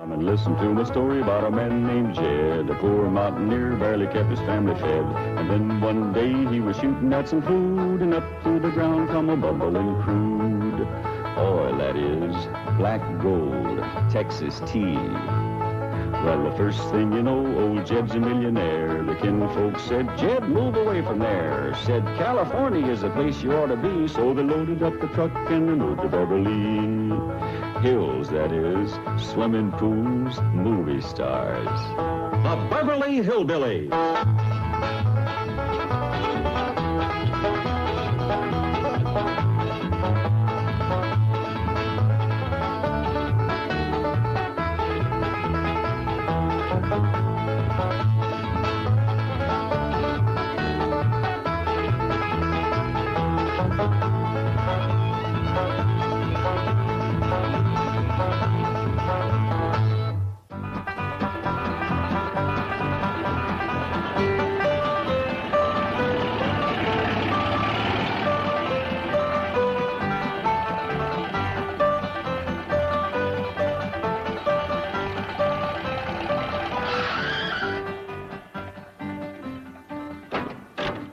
Come and listen to my story about a man named Jed. A poor mountaineer barely kept his family fed. And then one day he was shooting at some food, and up through the ground come a bubbling crude oil, that is, black gold, Texas tea. Well, the first thing you know, old Jed's a millionaire. The kinfolk said, Jed, move away from there. Said, California is the place you ought to be. So they loaded up the truck and they moved to Beverly Hills, that is, swimming pools, movie stars. The Beverly HillBillies.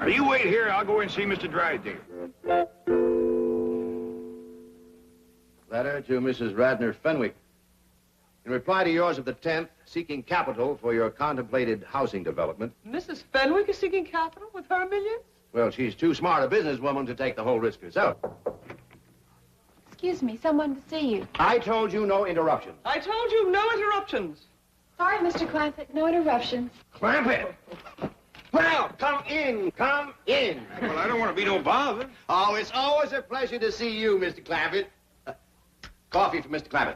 You wait here. I'll go and see Mr. Drysdale. Letter to Mrs. Radner Fenwick. In reply to yours of the 10th, seeking capital for your contemplated housing development. Mrs. Fenwick is seeking capital with her millions? Well, she's too smart a businesswoman to take the whole risk herself. Excuse me, someone to see you. I told you no interruptions. I told you no interruptions. Sorry, Mr. Clampett, no interruptions. Clampett! Well, come in, come in. Well, I don't want to be no bother. Oh, it's always a pleasure to see you, Mr. Clampett. Coffee for Mr. Clampett.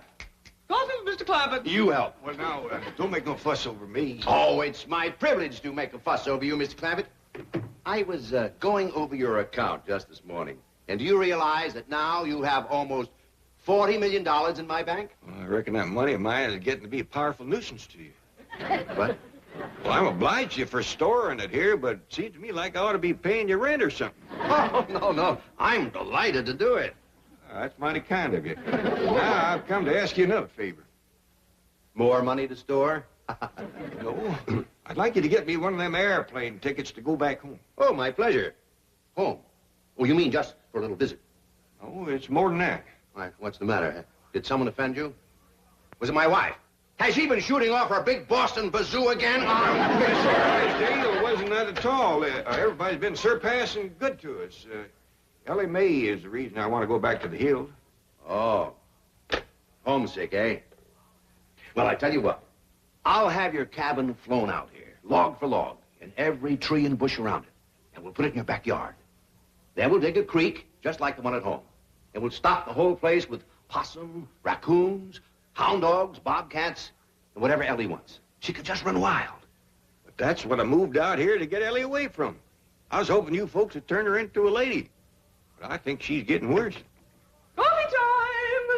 Coffee for Mr. Clampett. You help. Well, now, don't make no fuss over me. Oh, it's my privilege to make a fuss over you, Mr. Clampett. I was going over your account just this morning. And do you realize that now you have almost $40 million in my bank? Well, I reckon that money of mine is getting to be a powerful nuisance to you. What? Well, I'm obliged you for storing it here, but it seems to me like I ought to be paying you rent or something. Oh, no. I'm delighted to do it. That's mighty kind of you. Now, I've come to ask you another favor. More money to store? No. I'd like you to get me one of them airplane tickets to go back home. Oh, my pleasure. Home? Oh, you mean just for a little visit? Oh, it's more than that. Why, what's the matter? Did someone offend you? Was it my wife? Has she been shooting off her big Boston bazoo again? Mr. Drysdale, it wasn't that at all. Everybody's been surpassing good to us. Elly May is the reason I want to go back to the hills. Oh. Homesick, eh? Well, I tell you what. I'll have your cabin flown out here, log for log, and every tree and bush around it. And we'll put it in your backyard. Then we'll dig a creek, just like the one at home. And we'll stock the whole place with possum, raccoons, hound dogs, bobcats, and whatever Elly wants. She could just run wild. But that's what I moved out here to get Elly away from. I was hoping you folks would turn her into a lady. But I think she's getting worse. Coffee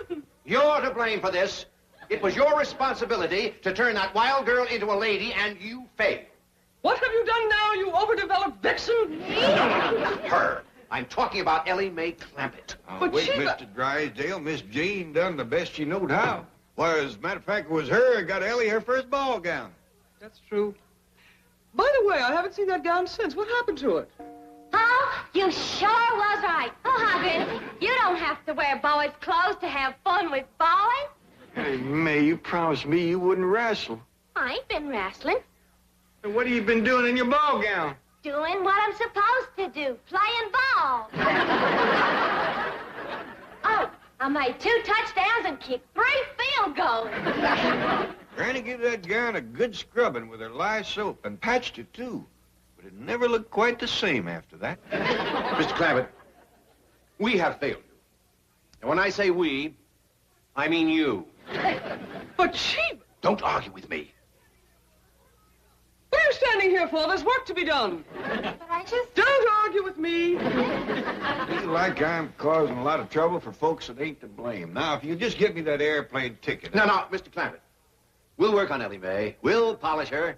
time! You're to blame for this. It was your responsibility to turn that wild girl into a lady, and you failed. What have you done now, you overdeveloped vixen? No, not her. I'm talking about Elly May Clampett. Oh, But wait, she- Mr. Drysdale. Miss Jean done the best she knowed how. Why, as a matter of fact, it was her that got Elly her first ball gown. That's true. By the way, I haven't seen that gown since. What happened to it? Oh, you sure was right. Oh, Huggins, you don't have to wear boys' clothes to have fun with boys. Hey, May, you promised me you wouldn't wrestle. I ain't been wrestling. And what have you been doing in your ball gown? Doing what I'm supposed to do, playing ball. Oh, I made 2 touchdowns and kicked 3 field goals. Granny gave that gown a good scrubbing with her lye soap and patched it, too. But it never looked quite the same after that. Mr. Clampett, we have failed you. And when I say we, I mean you. But she... Don't argue with me. What are you standing here for? There's work to be done. But I just... Don't argue with me. Feel like I'm causing a lot of trouble for folks that ain't to blame. Now, if you just get me that airplane ticket... No, Mr. Clampett. We'll work on Elly May. We'll polish her.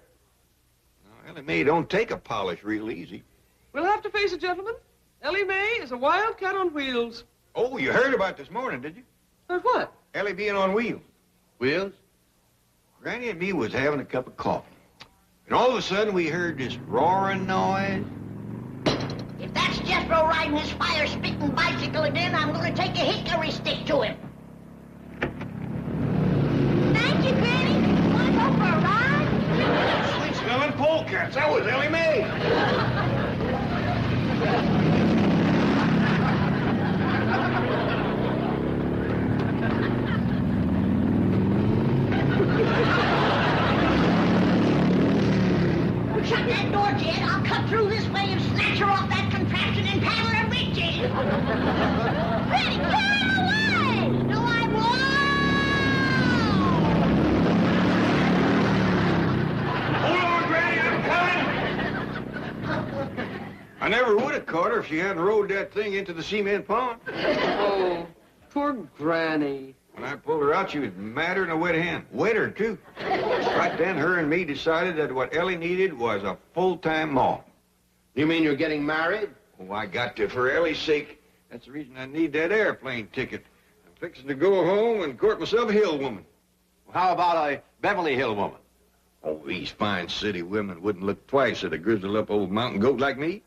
No, Elly May don't take a polish real easy. We'll have to face it, gentlemen. Elly May is a wildcat on wheels. Oh, you heard about this morning, did you? But what? Elly being on wheels. Wheels? Granny and me was having a cup of coffee. And all of a sudden we heard this roaring noise. If that's Jethro riding his fire-spitting bicycle again, I'm going to take a hickory stick to him. Thank you, Granny. Want to go for a ride? Sweet-smelling polecats. That was Elly Mae. Shut that door, Jed. I'll cut through this way and snatch her off that contraption and paddle her with Jed. Granny, carry away! No, I won't! Hold on, Granny, I'm coming! I never would have caught her if she hadn't rode that thing into the cement pond. Oh, poor Granny. When I pulled her out, she was madder than a wet hen. Wetter, too. Right then, her and me decided that what Elly needed was a full-time mom. You mean you're getting married? Oh, I got to, for Elly's sake. That's the reason I need that airplane ticket. I'm fixing to go home and court myself a hill woman. How about a Beverly Hill woman? Oh, these fine city women wouldn't look twice at a grizzled-up old mountain goat like me.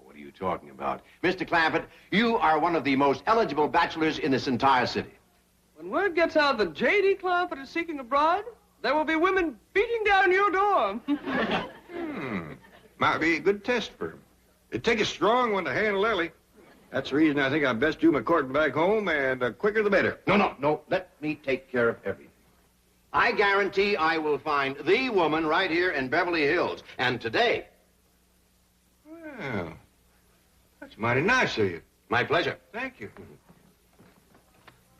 What are you talking about? Mr. Clampett, you are one of the most eligible bachelors in this entire city. When word gets out that J.D. Clampett is seeking a bride, there will be women beating down your door. Might be a good test for him. It'd take a strong one to handle Elly. That's the reason I think I'd best do my courting back home, and the quicker the better. No. Let me take care of everything. I guarantee I will find the woman right here in Beverly Hills. And today. Well, that's mighty nice of you. My pleasure. Thank you.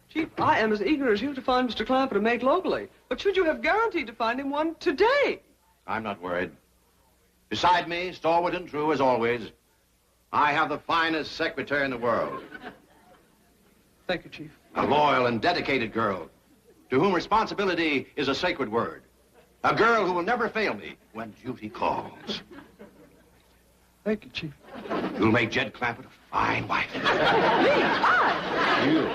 Chief, I am as eager as you to find Mr. Clampett a mate locally. But should you have guaranteed to find him one today? I'm not worried. Beside me, stalwart and true as always, I have the finest secretary in the world. Thank you, Chief. A loyal and dedicated girl, to whom responsibility is a sacred word. A girl who will never fail me when duty calls. Thank you, Chief. You'll make Jed Clampett a fine wife. Me? I? You.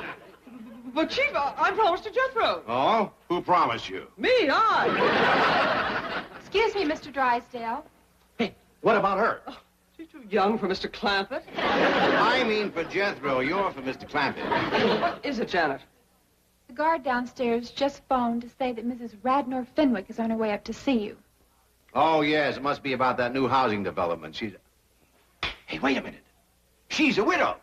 But, Chief, I promised to Jethro. Oh? Who promised you? Me? I? Excuse me, Mr. Drysdale. Hey, what about her? She's too young for Mr. Clampett. I mean for Jethro. You're for Mr. Clampett. What is it, Janet? The guard downstairs just phoned to say that Mrs. Radnor Fenwick is on her way up to see you. Oh, yes. It must be about that new housing development. She's... Hey, wait a minute. She's a widow.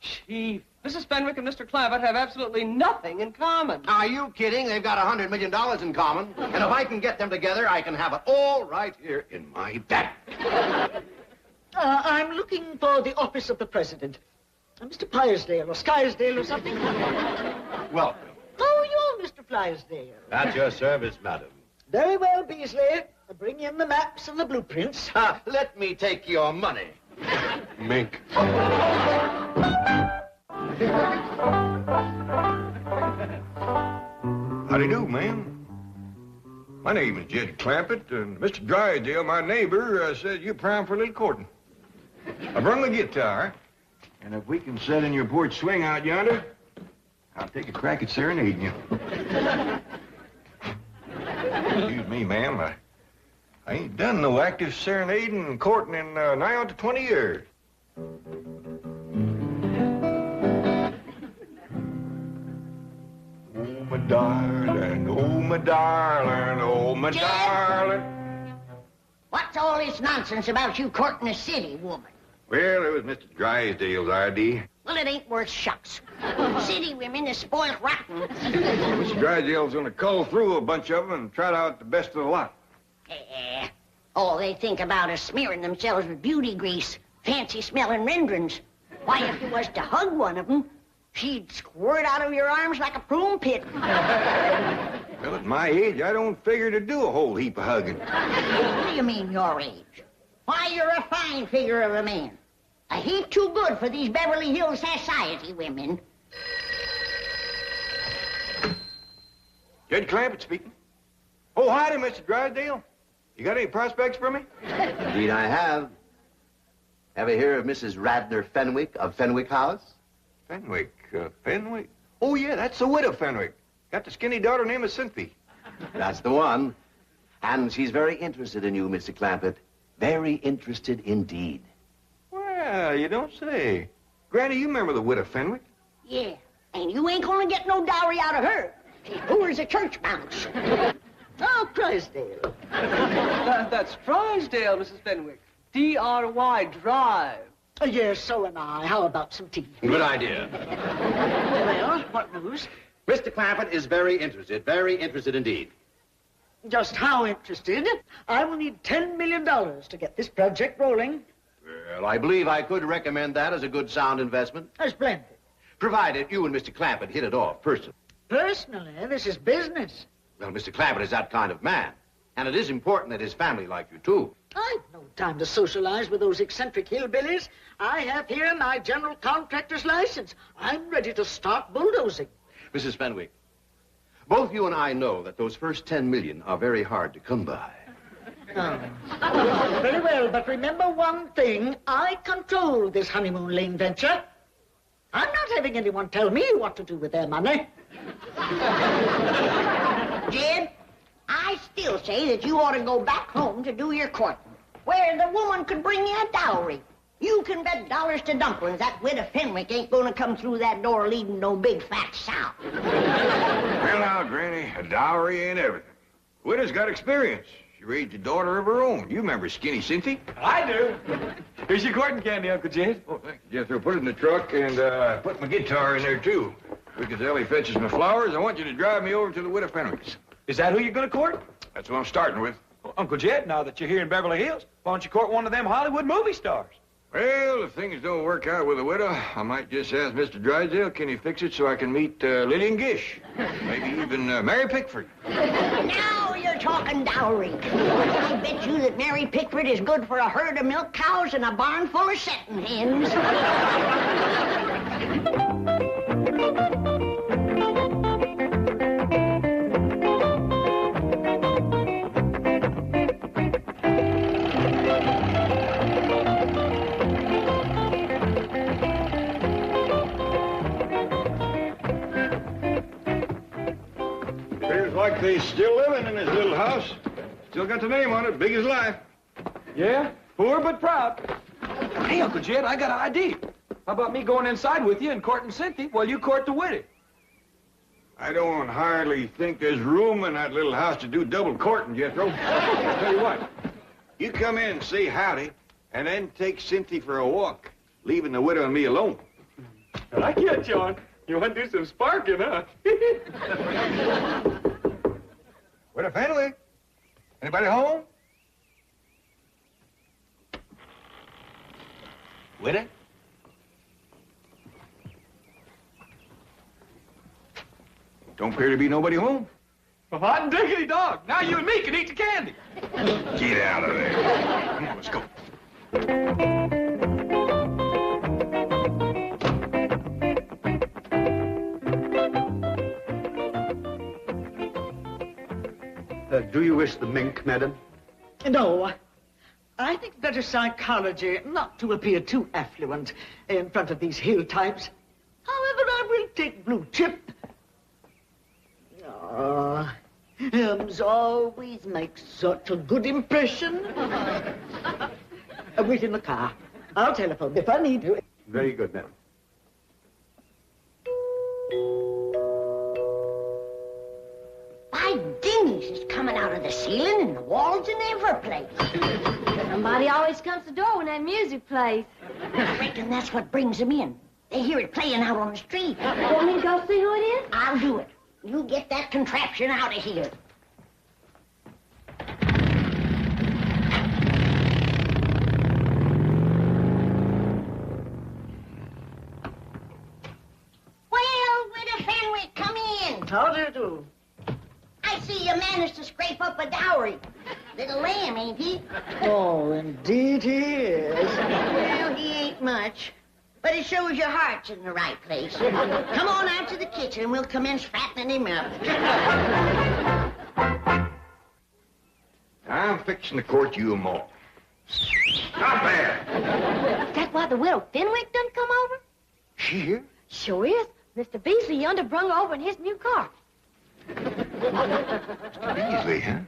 Chief, Mrs. Fenwick and Mr. Clampett have absolutely nothing in common. Are you kidding? They've got $100 million in common. And if I can get them together, I can have it all right here in my bag. I'm looking for the office of the president. Mr. Pyersdale or Skyrsdale or something. Welcome. Oh, you're Mr. Flysdale. At your service, madam. Very well, Beasley. Bring in the maps and the blueprints. Let me take your money. Mink. Howdy do, ma'am. My name is Jed Clampett, and Mr. Drysdale, my neighbor, said you're prime for a little courting. I brung the guitar, and if we can set in your porch swing out yonder, I'll take a crack at serenading you. Excuse me, ma'am. I ain't done no active serenading and courting in nigh on to 20 years. Oh, my darling, oh, my darling, oh, my Jed? darling. What's all this nonsense about you courting a city woman? Well, it was Mr. Drysdale's idea. Well, it ain't worth shucks. City women is spoiled rotten. Mr. Drysdale's gonna cull through a bunch of them and trot out the best of the lot. All they think about is smearing themselves with beauty grease, fancy-smelling renderings. Why, if you was to hug one of them, she'd squirt out of your arms like a prune pit. Well, at my age, I don't figure to do a whole heap of hugging. What do you mean, your age? Why, you're a fine figure of a man. A heap too good for these Beverly Hills society women. Jed Clampett speaking. Oh, howdy, Mr. Drysdale. You got any prospects for me? Indeed, I have. Ever hear of Mrs. Radnor Fenwick of Fenwick House? Fenwick? Fenwick? Oh, yeah, that's the widow Fenwick. Got the skinny daughter named Cynthia. That's the one. And she's very interested in you, Mr. Clampett. Very interested indeed. Well, you don't say. Granny, you remember the widow Fenwick? Yeah, and you ain't gonna get no dowry out of her. She's poor as a church mouse. Oh, Drysdale. That's Drysdale, Mrs. Fenwick. D-R-Y, Drive. Yes, so am I. How about some tea? Good idea. Well, what news? Mr. Clampett is very interested indeed. Just how interested? I will need $10 million to get this project rolling. Well, I believe I could recommend that as a good sound investment. Splendid. Provided you and Mr. Clampett hit it off personally. Personally, this is business. Well, Mr. Clampett is that kind of man. And it is important that his family like you, too. I've no time to socialize with those eccentric hillbillies. I have here my general contractor's license. I'm ready to start bulldozing. Mrs. Fenwick, both you and I know that those first 10 million are very hard to come by. Oh. Very well, but remember one thing. I control this honeymoon lane venture. I'm not having anyone tell me what to do with their money. Jed, I still say that you ought to go back home to do your courting, where the woman could bring you a dowry. You can bet dollars to dumplings that widow Fenwick ain't gonna come through that door leading no big fat sow. Well, now, Granny, a dowry ain't everything. Widow's got experience. She raised a daughter of her own. You remember Skinny Cynthia? I do. Here's your courting candy, Uncle Jed. Oh, thank you, Jethro. Put it in the truck and put my guitar in there, too. Because Elly fetches my flowers, I want you to drive me over to the widow Fenwick's. Is that who you're going to court? That's what I'm starting with. Well, Uncle Jed, now that you're here in Beverly Hills, why don't you court one of them Hollywood movie stars? Well, if things don't work out with the widow, I might just ask Mr. Drysdale, can he fix it so I can meet Lillian Gish? Maybe even Mary Pickford. Now you're talking dowry. I bet you that Mary Pickford is good for a herd of milk cows and a barn full of setting hens. Like they still living in this little house. Still got the name on it, big as life. Yeah, poor but proud. Hey, Uncle Jed, I got an idea. How about me going inside with you and courting Cynthia while you court the widow? I don't hardly think there's room in that little house to do double courting, Jethro. I'll tell you what. You come in and say howdy, and then take Cynthia for a walk, leaving the widow and me alone. I like you, John. You want to do some sparking, huh? Widow Fenwick? Anybody home? Widow? Don't appear to be nobody home. Well, hot diggity dog. Now you and me can eat the candy. Get out of there. Come on, let's go. Do you wish the mink, madam? No. I think it's better psychology not to appear too affluent in front of these hill types. However, I will take blue chip. Oh, Helms always makes such a good impression. Wait in the car. I'll telephone if I need to. Very good, madam. By dingies, it's coming out of the ceiling and the walls and every place. Somebody always comes to the door when that music plays. I reckon that's what brings them in. They hear it playing out on the street. Want me to go see who it is? I'll do it. You get that contraption out of here. Well, Widow Fenwick, come in. How do you do? I see you managed to scrape up a dowry. Little lamb, ain't he? Oh, indeed he is. Well, he ain't much. But it shows your heart's in the right place. Come on out to the kitchen and we'll commence fattening him up. I'm fixing to court you them all. Not bad. Is that why the widow Fenwick done come over? She here? Sure is. Mr. Beasley yonder brung her over in his new car. Mr. Beasley, huh?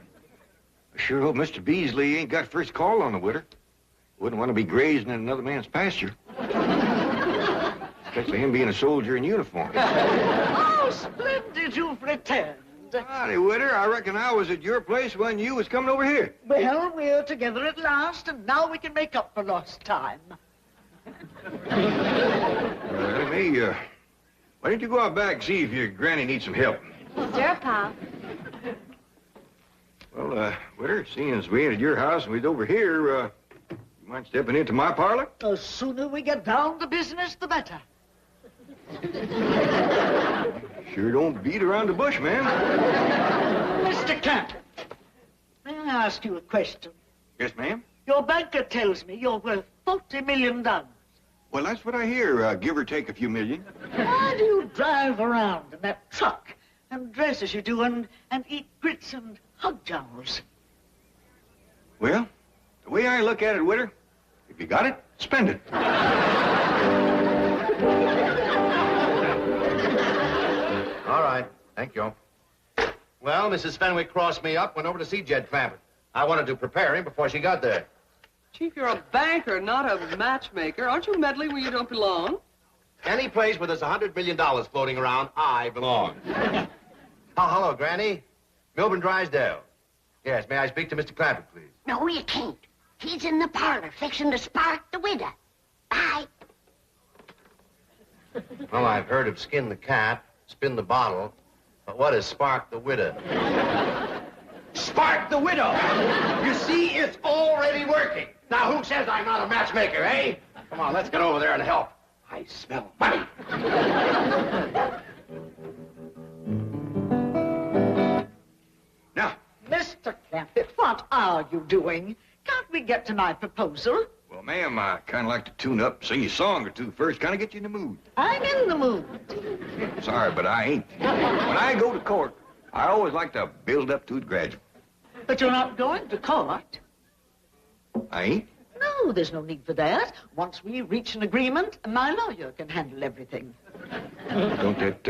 I sure hope Mr. Beasley ain't got first call on the widder. Wouldn't want to be grazing in another man's pasture. Especially him being a soldier in uniform. Oh, splendid you've returned. Howdy, widder. I reckon I was at your place when you was coming over here. Well, we're together at last, and now we can make up for lost time. May, why don't you go out back and see if your granny needs some help? Sure, Pa. Well, widder, seeing as we ain't at your house and we's over here, you mind stepping into my parlor? The sooner we get down to business, the better. Sure don't beat around the bush, man. Mr. Camp, may I ask you a question? Yes, ma'am? Your banker tells me you're worth $40 million. Well, that's what I hear, give or take a few million. Why do you drive around in that truck and dress as you do and eat grits and hog jowls? Well, the way I look at it, widder, if you got it, spend it. All right. Thank you. Well, Mrs. Fenwick crossed me up, went over to see Jed Clampett. I wanted to prepare him before she got there. Chief, you're a banker, not a matchmaker. Aren't you meddling where you don't belong? Any place where there's $100 million floating around, I belong. Oh, hello, Granny. Milburn Drysdale. Yes, may I speak to Mr. Clampett, please? No, you can't. He's in the parlor fixing to spark the widow. Bye. Well, I've heard of skin the cat, spin the bottle, but what is spark the widow? Spark the widow! You see, it's already working. Now, who says I'm not a matchmaker, eh? Come on, let's get over there and help. I smell money. Now, Mr. Clampett, what are you doing? Can't we get to my proposal? well, ma'am, I kind of like to tune up, sing you a song or two first, kind of get you in the mood. I'm in the mood. Sorry, but I ain't. When I go to court, I always like to build up to it gradually. But you're not going to court. I ain't? No, there's no need for that. Once we reach an agreement, my lawyer can handle everything. Don't that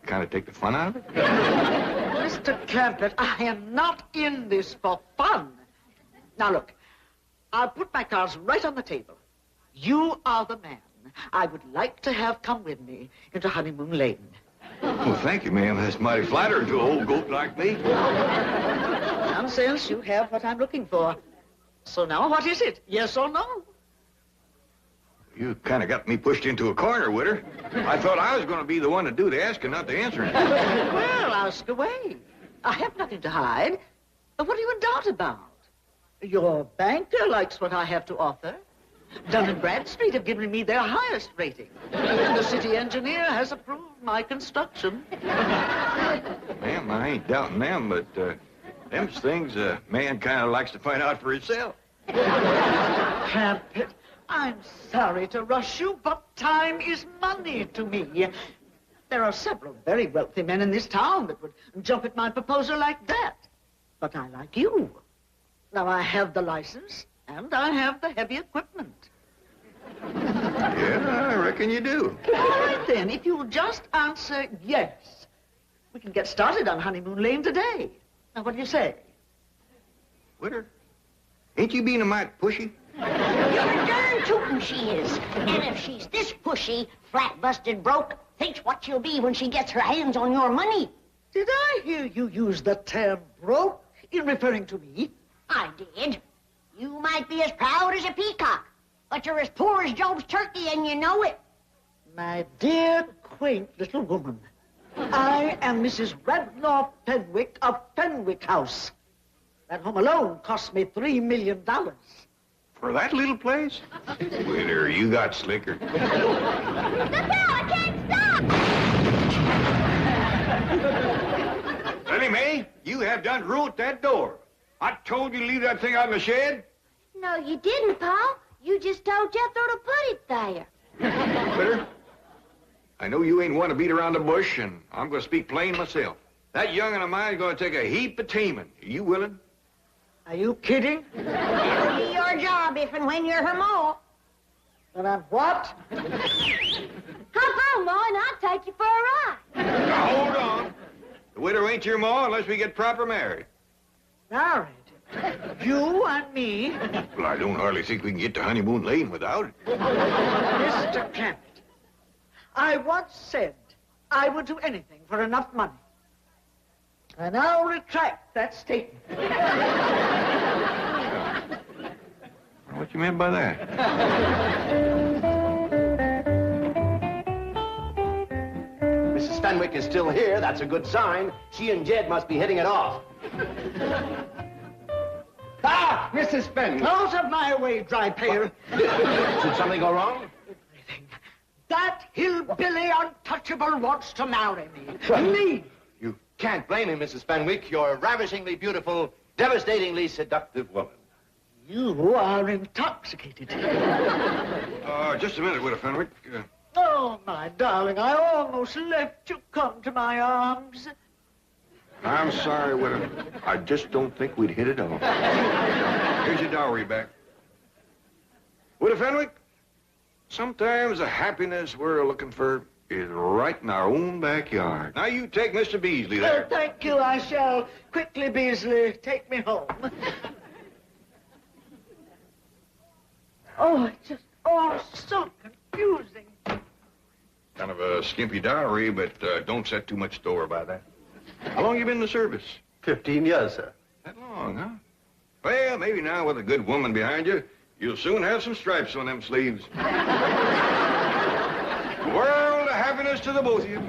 kind of take the fun out of it? Mr. Clampett, I am not in this for fun. Now, look, I'll put my cards right on the table. You are the man I would like to have come with me into Honeymoon Lane. Well, thank you, ma'am. That's mighty flattering to an old goat like me. Nonsense, you have what I'm looking for. So now, what is it? Yes or no? You kind of got me pushed into a corner, widder. I thought I was going to be the one to do the asking, not the answering. Well, ask away. I have nothing to hide. What are you in doubt about? Your banker likes what I have to offer. Dun & Bradstreet have given me their highest rating. And the city engineer has approved my construction. Ma'am, I ain't doubting them, but them's things a man kind of likes to find out for himself. Clampett, I'm sorry to rush you, but time is money to me. There are several very wealthy men in this town that would jump at my proposal like that. But I like you. Now, I have the license, and I have the heavy equipment. Yeah, I reckon you do. All right, then, if you'll just answer yes, we can get started on Honeymoon Lane today. Now, what do you say? Widder, ain't you being a mite pushy? You're darn tootin' she is. And if she's this pushy, flat busted broke, thinks what she'll be when she gets her hands on your money. Did I hear you use the term broke in referring to me? I did. You might be as proud as a peacock, but you're as poor as Job's turkey, and you know it. My dear, quaint little woman, I am Mrs. Radnor Fenwick of Fenwick House. That home alone cost me $3 million. For that little place? Widder, you got slicker. Look out! I can't stop! Elly May, you have done ruined that door. I told you to leave that thing out in the shed. No, you didn't, Pa. You just told Jethro to put it there. Widder, I know you ain't one to beat around the bush, and I'm going to speak plain myself. That young'un of mine's going to take a heap of taming. Are you willing? Are you kidding? That'll be your job if and when you're her ma. But I'm what? Hop on, Ma, and I'll take you for a ride. Now, hold on. The widow ain't your ma unless we get proper married. Married? You and me? Well, I don't hardly think we can get to honeymoon lane without it. Mr. Clampett, I once said I would do anything for enough money. And I'll retract that statement. What you meant by that? Mrs. Fenwick is still here. That's a good sign. She and Jed must be hitting it off. Ah, Mrs. Fenwick. Out of my way, dry pail. Should something go wrong? That hillbilly untouchable wants to marry me. Me! You can't blame him, Mrs. Fenwick. You're a ravishingly beautiful, devastatingly seductive woman. You are intoxicated. Just a minute, Widow Fenwick. Oh, my darling, I almost let you come to my arms. I'm sorry, Widow. I just don't think we'd hit it off. Here's your dowry back. Widow Fenwick, sometimes the happiness we're looking for is right in our own backyard. Now you take Mr. Beasley there. Oh, thank you, I shall. Quickly, Beasley, take me home. Oh, it's just all so confusing. Kind of a skimpy dowry, but don't set too much store by that. How long you been in the service? 15 years, sir. That long, huh? Well, maybe now with a good woman behind you, you'll soon have some stripes on them sleeves. World of happiness to the both of you.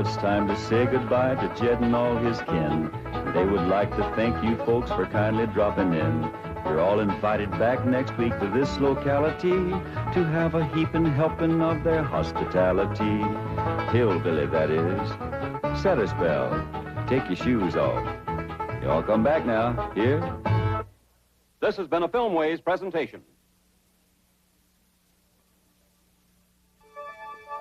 It's time to say goodbye to Jed and all his kin. They would like to thank you folks for kindly dropping in. You're all invited back next week to this locality to have a heaping helping of their hospitality. Hillbilly, that is. Set a spell. Take your shoes off. You all come back now. Here. This has been a Filmways presentation.